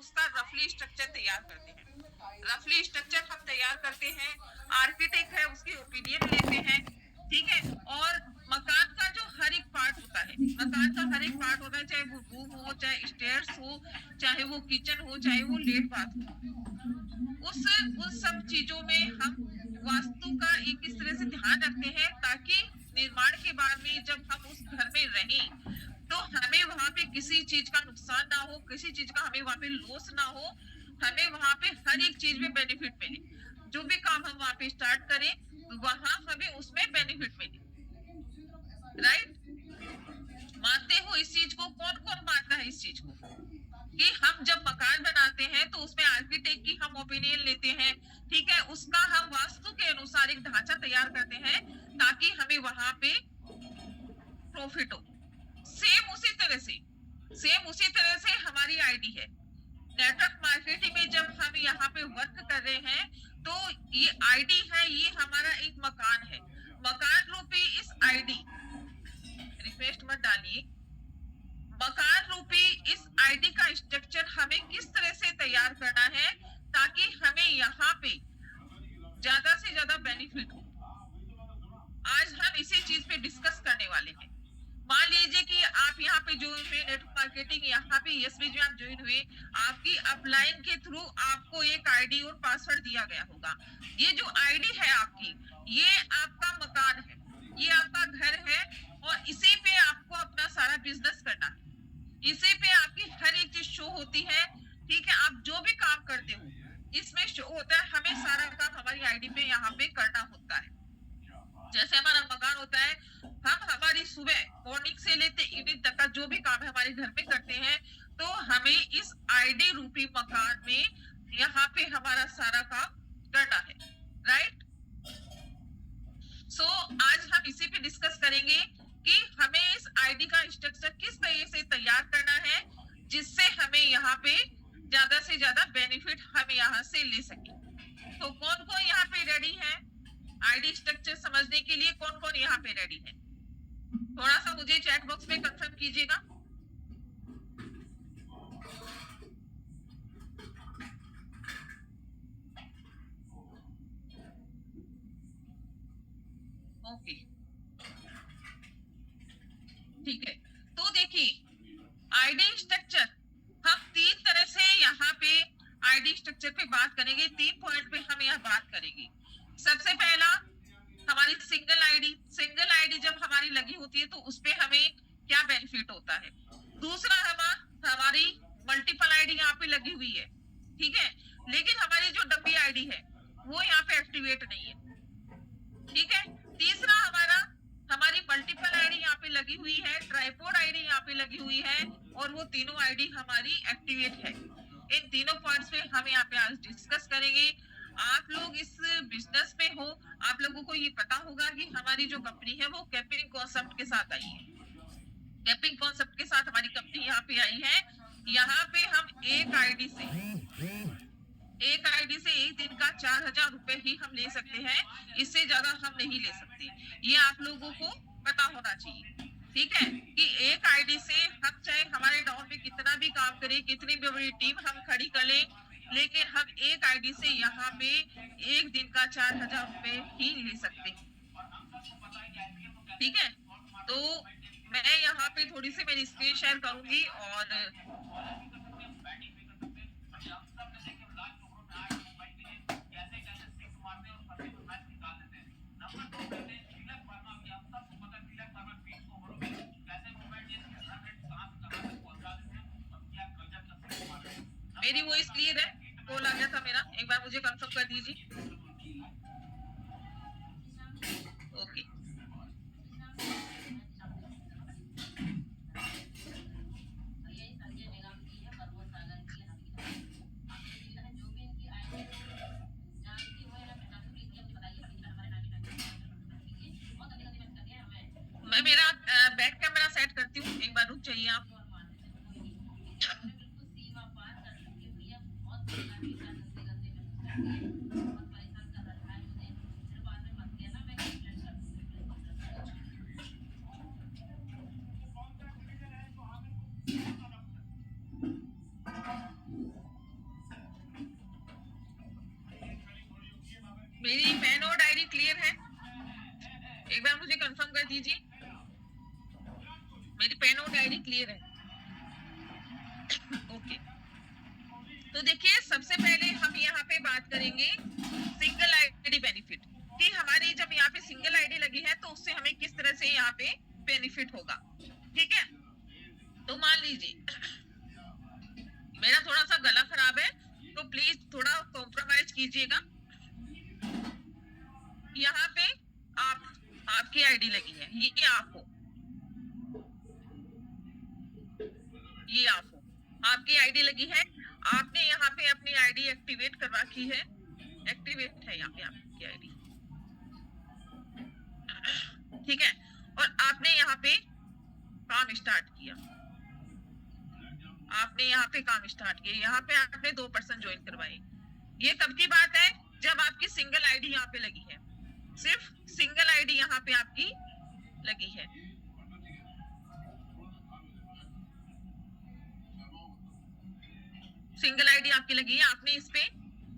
उसका रफली स्ट्रक्चर तैयार करते हैं। रफली स्ट्रक्चर हम तैयार करते हैं, आर्किटेक्ट है उसकी ओपिनियन लेते हैं, ठीक है। और मकान का जो हर एक पार्ट होता है, मकान का हर एक पार्ट होता है, चाहे वो रूम हो, चाहे स्टेयर्स हो, चाहे वो किचन हो, चाहे वो लेट बाथ हो, उस सब चीजों में हम वास्तु का एक इस तरह से ध्यान रखते हैं ताकि निर्माण के बाद में जब हम उस घर में रहें तो हमें वहां पे किसी चीज का नुकसान ना हो, किसी चीज का हमें वहां पे लॉस ना हो, हमें वहां पे हर एक चीज में बेनिफिट मिले। जो भी काम हम वहां पे स्टार्ट करें वहां हमें उसमें बेनिफिट मिले, राइट। मानते हो इस चीज को? कौन कौन मानता है इस चीज को कि हम जब मकान बनाते हैं तो उसमें आर्किटेक्ट की हम ओपिनियन लेते हैं, ठीक है, उसका हम वास्तु के अनुसार एक ढांचा तैयार करते हैं ताकि हमें वहां पे प्रॉफिट हो। सेम उसी तरह से हमारी आईडी है। नेटवर्क मार्केटिंग में जब हम यहाँ पे वर्क कर रहे हैं तो ये आईडी है, ये हमारा एक मकान है। मकान रूपी इस आईडी, रिक्वेस्ट मत डालिए, मकान रूपी इस आईडी का स्ट्रक्चर हमें किस तरह से तैयार करना है ताकि हमें यहाँ पे ज्यादा से ज्यादा बेनिफिट हो। आज हम इसी चीज पे डिस्कस करने वाले हैं। मान लीजिए कि आप यहाँ पे जो नेटवर्क मार्केटिंग यहाँ पे यशवीज में आप ज्वाइन हुए, आपकी अपलाइन के थ्रू आपको एक आईडी और पासवर्ड दिया गया होगा। ये जो आईडी है आपकी, ये आपका मकान है, ये आपका घर है और इसी पे आपको अपना सारा बिजनेस करना है। इसी पे आपकी हर एक चीज शो होती है, ठीक है। आप जो भी काम करते हो इसमें शो होता है, हमें सारा काम हमारी आईडी पे यहाँ पे करना होता है। जैसे हमारा मकान होता है, हम हमारी सुबह मॉर्निंग से लेते इवनिंग तक का जो भी काम है हमारे घर में करते हैं, तो हमें इस आईडी रूपी मकान में यहाँ पे हमारा सारा काम करना है, राइट। सो आज हम इसी पे डिस्कस करेंगे कि हमें इस आईडी का स्ट्रक्चर किस तरह से तैयार करना है जिससे हमें यहाँ पे ज्यादा से ज्यादा बेनिफिट हम यहाँ से ले सके। तो कौन कौन यहाँ पे रेडी है आईडी स्ट्रक्चर समझने के लिए? कौन कौन यहाँ पे रेडी है? थोड़ा सा मुझे चैट बॉक्स में कंफर्म कीजिएगा। ओके, ठीक है। तो देखिए आईडी स्ट्रक्चर हम तीन तरह से यहाँ पे आईडी स्ट्रक्चर पे बात करेंगे, तीन पॉइंट पे हम यहाँ बात करेंगे। सबसे पहला हमारी सिंगल आईडी जब हमारी लगी होती है तो उसपे हमें क्या बेनिफिट होता है। दूसरा हमारी मल्टीपल आईडी यहाँ पे लगी हुई है, ठीक है, लेकिन हमारी जो डब्बी आईडी है वो यहाँ पे एक्टिवेट नहीं है, ठीक है। तीसरा हमारी मल्टीपल आईडी यहाँ पे लगी हुई है, ट्राइपॉड आईडी यहाँ पे लगी हुई है और वो तीनों आईडी हमारी एक्टिवेट है। इन तीनों पॉइंट्स पे हम यहाँ पे आज डिस्कस करेंगे। आप लोग इस बिजनेस में हो, आप लोगों को ये पता होगा कि हमारी जो कंपनी है वो कैपिंग कॉन्सेप्ट के साथ आई है। कैपिंग कॉन्सेप्ट के साथ हमारी कंपनी यहाँ पे आई है। यहाँ पे हम एक आईडी से एक दिन का 4,000 रुपए ही हम ले सकते हैं, इससे ज्यादा हम नहीं ले सकते। ये आप लोगों को पता होना चाहिए, ठीक है, कि एक आईडी से हम चाहे हमारे टाउन में कितना भी काम करें, कितनी भी बड़ी टीम हम खड़ी कर लें, लेकिन हम एक आईडी से यहाँ पे एक दिन का 4,000 रुपए ही ले सकते हैं, ठीक है। तो मैं यहाँ पे थोड़ी सी मेरी स्क्रीन शेयर करूंगी और मेरी वॉइस क्लियर है? कॉल आ गया था मेरा, एक बार मुझे कंफर्म कर दीजिए। ओके, मैं मेरा बैक कैमरा सेट करती हूँ, एक बार रुक जाइए आप। मेरी पेन और डायरी क्लियर है? एक बार मुझे कंफर्म कर दीजिए, मेरी पेन और डायरी क्लियर है? ओके, तो देखिए सबसे पहले हम यहाँ पे बात करेंगे सिंगल आईडी बेनिफिट कि हमारी जब यहाँ पे सिंगल आईडी लगी है तो उससे हमें किस तरह से यहाँ पे बेनिफिट होगा। ठीक है, तो मान लीजिए मेरा थोड़ा सा गला खराब है तो प्लीज थोड़ा कॉम्प्रोमाइज कीजिएगा। यहाँ पे आपकी आईडी लगी है, ये आप हो, ये आप हो, आपकी आईडी लगी है, आपने यहाँ पे अपनी आईडी एक्टिवेट कर रखी है, एक्टिवेट है यहाँ पे आपकी आईडी। ठीक है, और आपने यहाँ पे काम स्टार्ट किया, आपने यहाँ पे काम स्टार्ट किया, यहाँ पे आपने 2 पर्सन ज्वाइन करवाए। ये कब की बात है? जब आपकी सिंगल आईडी यहाँ पे लगी है, सिर्फ सिंगल आईडी यहाँ पे आपकी लगी है। सिंगल आईडी आपकी लगी है, आपने इस पे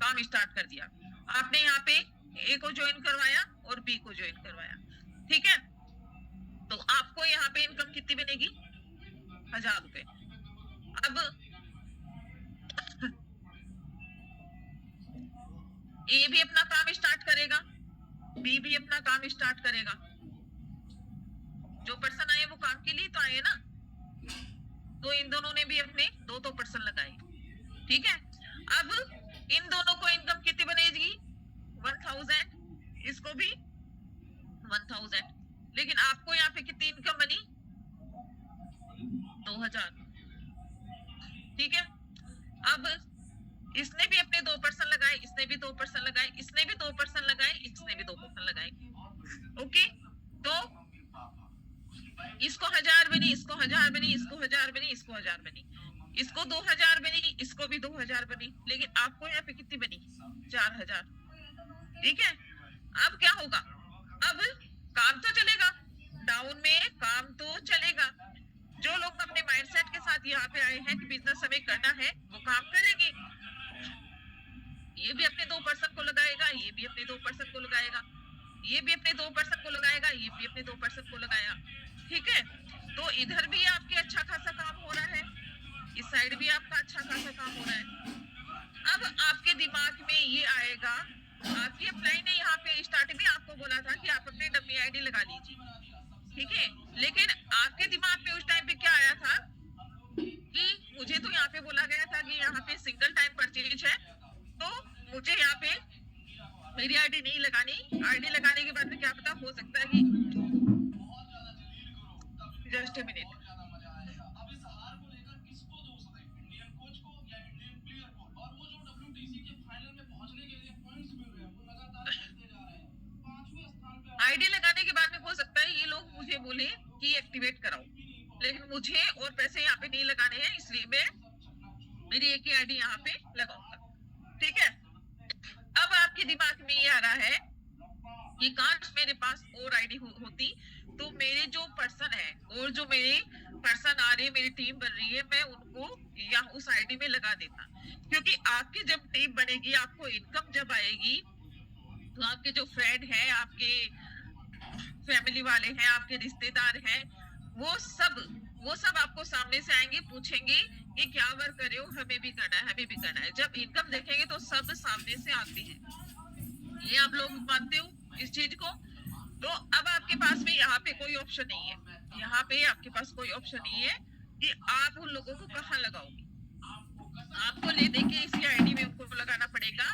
काम स्टार्ट कर दिया, आपने यहाँ पे ए को ज्वाइन करवाया और बी को ज्वाइन करवाया। ठीक है, तो आपको यहाँ पे इनकम कितनी बनेगी? 1000 रुपए। अब ए भी अपना काम स्टार्ट करेगा, बी भी अपना काम स्टार्ट करेगा। जो पर्सन आए वो काम के लिए तो आए ना, तो इन दोनों ने भी अपने 2 पर्सन लगाए। ठीक है, अब इन दोनों को इनकम कितनी बनेगी? 1000, इसको भी 1000, लेकिन आपको यहाँ पे कितनी इनकम बनी? 2000। ठीक है, अब इसने भी अपने 2 पर्सन लगाए, इसने भी 2 पर्सन लगाए, इसने भी 2 पर्सन लगाए, इसने भी 2 पर्सन लगाए। ओके, तो इसको 1000 बनी, इसको 1000 बनी, इसको 1000 बनी, इसको 1000 बनी, इसको 2000 बनी, इसको भी 2000 बनी, लेकिन आपको यहाँ पे कितनी बनी? 4000। ठीक है, अब क्या होगा? अब काम तो चलेगा, डाउन में काम तो चलेगा। जो लोग अपने माइंडसेट के साथ यहाँ पे आए हैं कि बिजनेस हमें करना है, वो काम करेंगे। ये भी अपने 2 पर्सन को लगाएगा, ये भी अपने 2 पर्सन को लगाएगा, ये भी अपने 2 पर्सन को लगाएगा, ये भी अपने 2 पर्सन को लगाया। ठीक है, तो इधर भी आपके अच्छा खासा काम हो रहा है, इस साइड भी आपका अच्छा खासा काम हो रहा है। अब आपके दिमाग में ये आएगा, आपकी अपलाई ने यहाँ पे स्टार्टिंग में आपको बोला था कि आप अपने डमी आईडी लगा लीजिए। ठीक है, लेकिन आपके दिमाग में उस टाइम पे क्या आया था कि मुझे तो यहाँ पे बोला गया था कि यहाँ पे सिंगल टाइम परचेज है, तो मुझे यहाँ पे मेरी आईडी नहीं लगानी। आईडी लगाने के बाद में क्या पता, हो सकता है कि जस्ट अ मिनट, आईडी लगाने के बाद में हो सकता है ये लोग मुझे बोले कि एक्टिवेट कराओ, लेकिन मुझे और पैसे यहाँ पे नहीं लगाने हैं, इसलिए मैं मेरी एक ही आईडी यहाँ पे लगाऊंगा। ठीक है, अब आपके दिमाग में ये आ रहा है कि काश मेरे पास और आईडी होती तो मेरे जो पर्सन है और जो मेरे पर्सन आ रहे हैं, मेरी टीम बन रही है, मैं उनको या उस आईडी में लगा देता। क्योंकि आपकी जब टीम बनेगी, आपको इनकम जब आएगी, तो आपके जो फ्रेंड है, आपके फैमिली वाले हैं, आपके रिश्तेदार हैं, वो सब आपको सामने से आएंगे, पूछेंगे कि क्या वर्क कर रहे हो, हमें भी करना है, हमें भी करना है। जब इनकम देखेंगे तो सब सामने से आते हैं। ये आप लोग मानते हो इस चीज को? तो अब आपके पास में यहाँ पे कोई ऑप्शन नहीं है, यहाँ पे आपके पास कोई ऑप्शन नहीं है कि आप उन लोगों को कहाँ लगाओगे। आपको ले दे के इसी आईडी में उनको लगाना पड़ेगा।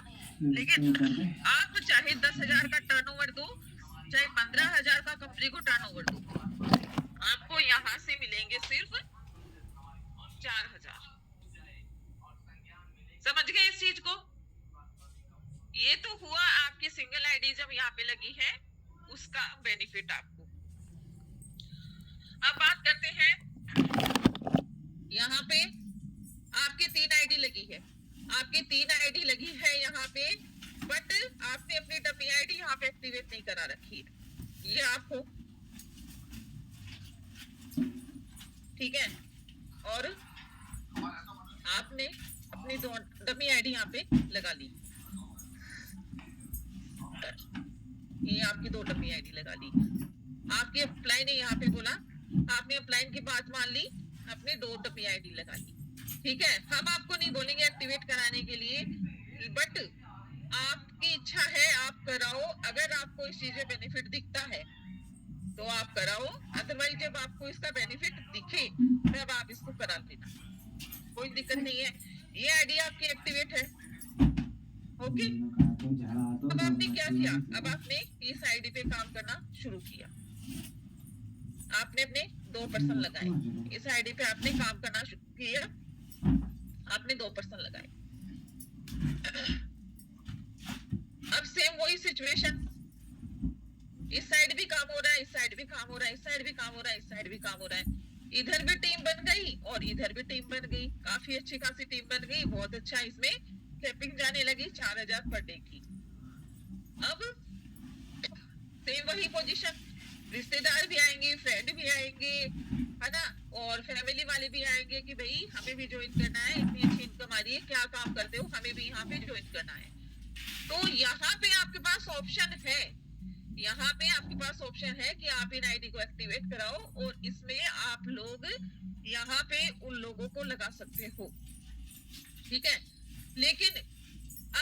लेकिन आप चाहे 10,000 का टर्नओवर दो, चाहे 15,000 का कंपनी को टर्नओवर दो, आपको यहाँ से मिलेंगे सिर्फ 4,000। समझ गए इस चीज को? ये तो हुआ आपकी सिंगल आईडी जब यहाँ पे लगी है, उसका बेनिफिट आपको। अब बात करते हैं, यहाँ पे आपकी 3 आईडी लगी है, आपकी 3 आईडी लगी है यहाँ पे, बट आपने अपनी डमी आईडी यहाँ पे एक्टिवेट नहीं करा रखी है। ये आप हो, ठीक है, और आपने अपनी डमी आईडी यहाँ पे लगा ली। लगाया, ये आपकी 2 डमी आईडी लगा ली। आपके अपलाइन ने यहाँ पे बोला, आपने अपलाइन की बात मान ली, अपने 2 डमी आईडी लगा ली, ठीक है। हम आपको नहीं बोलेंगे एक्टिवेट कराने के लिए, बट आपकी इच्छा है आप कराओ। अगर आपको इस चीज में बेनिफिट दिखता है तो आप कराओ, अदरवाइज जब आपको इसका बेनिफिट दिखे तब आप इसको करा लेना, कोई दिक्कत नहीं है। ये आईडी आपकी एक्टिवेट है, ओके। अब आपने क्या किया, अब आपने इस आईडी पे काम करना शुरू किया, आपने अपने 2 पर्सन लगाए, इस आईडी पे आपने काम करना शुरू किया, आपने 2 पर्सन लगाए। अब सेम वही सिचुएशन, इस साइड भी काम हो रहा है, इस साइड भी काम हो रहा है, इस साइड भी काम हो रहा है, इस साइड भी काम हो रहा है, इधर भी टीम बन गई और इधर भी टीम बन गई, काफी अच्छी खासी टीम बन गई, बहुत अच्छा। इसमें कैपिंग जाने लगी 4000 पर डे की। अब सेम वही पोजीशन, रिश्तेदार भी आएंगे, फ्रेंड भी आएंगे, है ना, और फैमिली वाले भी आएंगे कि भाई हमें भी ज्वाइन करना है, इतनी अच्छी इनकम आ रही है, क्या काम करते हो, हमें भी यहाँ पे ज्वाइन करना है। तो यहाँ पे आपके पास ऑप्शन है, यहाँ पे आपके पास ऑप्शन है कि आप इन आईडी को एक्टिवेट कराओ और इसमें आप लोग यहाँ पे उन लोगों को लगा सकते हो, ठीक है। लेकिन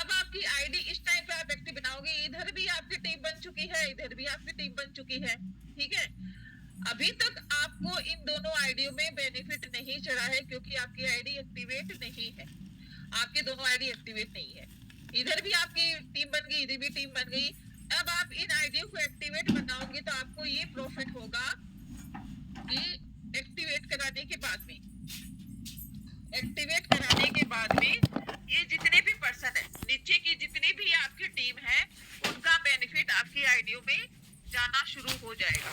अब आपकी आईडी इस टाइम पे आप एक्टिव बनाओगे, इधर भी आपकी टीम बन चुकी है, इधर भी आपकी टीम बन चुकी है, ठीक है। अभी तक आपको इन दोनों आईडियों में बेनिफिट नहीं चढ़ा है क्योंकि आपकी आईडी एक्टिवेट नहीं है, आपके दोनों आईडी एक्टिवेट नहीं है। इधर भी आपकी टीम बन गई, इधर भी टीम बन गई। अब आप इन आईडियो को एक्टिवेट बनाओगे तो आपको ये प्रॉफिट होगा कि एक्टिवेट कराने के बाद में, ये जितने भी पर्सन है, नीचे की जितनी भी आपकी टीम है, उनका बेनिफिट आपकी आईडियो में जाना शुरू हो जाएगा।